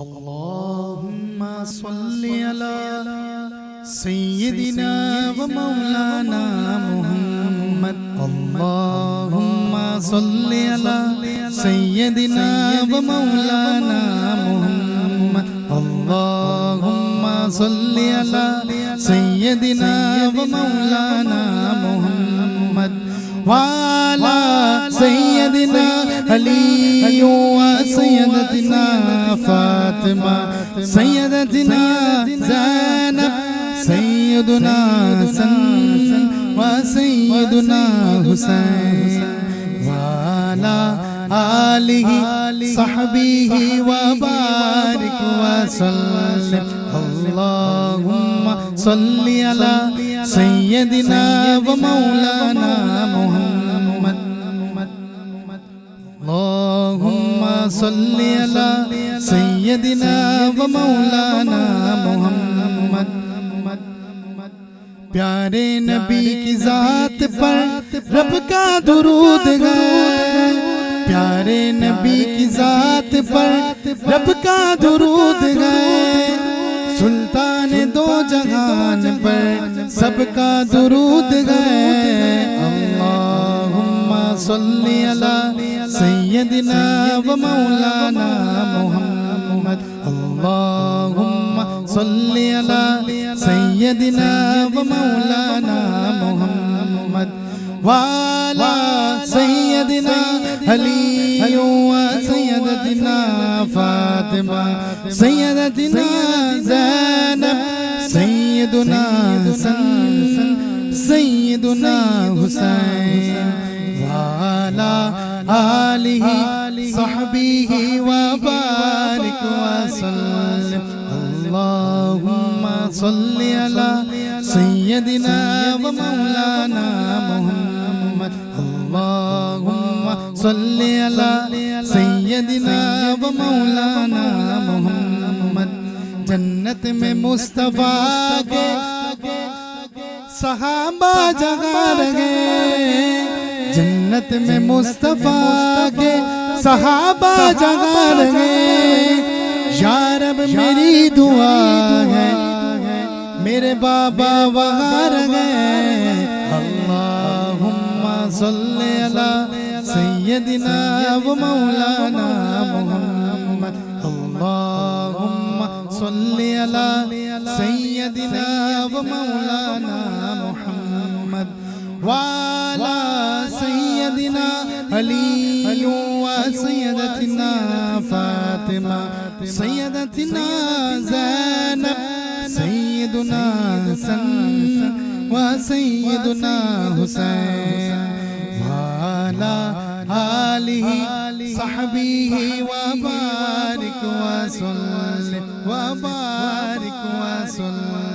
اللهم صل على سيدنا ومولانا محمد. اللهم صل على سيدنا ومولانا محمد. اللهم صل على سيدنا ومولانا محمد وعلى سيدنا علي وسيدتنا فاطمة سيدتنا زينب سيدنا حسن وسيدنا حسين وعلى آله صحبه وبارك وسلم. اللهم صل على سيدنا ومولانا محمد. اللهم صل على سيدنا ومولانا محمد. پیارے نبی کی ذات پر رب کا درود ہے. پیارے نبی کی ذات پر رب کا درود ہے. سلطان دو جہان پر سب کا درود ہے. اللہم صلی علی سیدنا و مولانا محمد. اللہم صلی علی سیدنا و مولانا محمد وعلی سیدنا علی و سیدتنا فاطمہ سیدتنا زینب سیدنا حسن سیدنا حسین وعلی آلہ صحبہ وبارک وسلم. اللہم صل علی سیدنا و مولانا محمد. اللہم صل علی سیدنا و مولانا محمد. جنت میں مصطفیٰ کے صحابہ جگہ رہے. جنت میں مصطفیٰ کے صحابہ جگہ رہے. یا رب میری دعا ہے میرے بابا وہاں رہے. اللہم صل علی سیدنا و مولانا محمد. اللہم صل علی سیدنا و مولانا محمد وعلی سیدنا علی و سیدتنا فاطمہ سیدتنا زینب سیدنا حسن وسیدنا حسین وعلی آلہ صحبہ وبارک وسلم وبارک وسلم.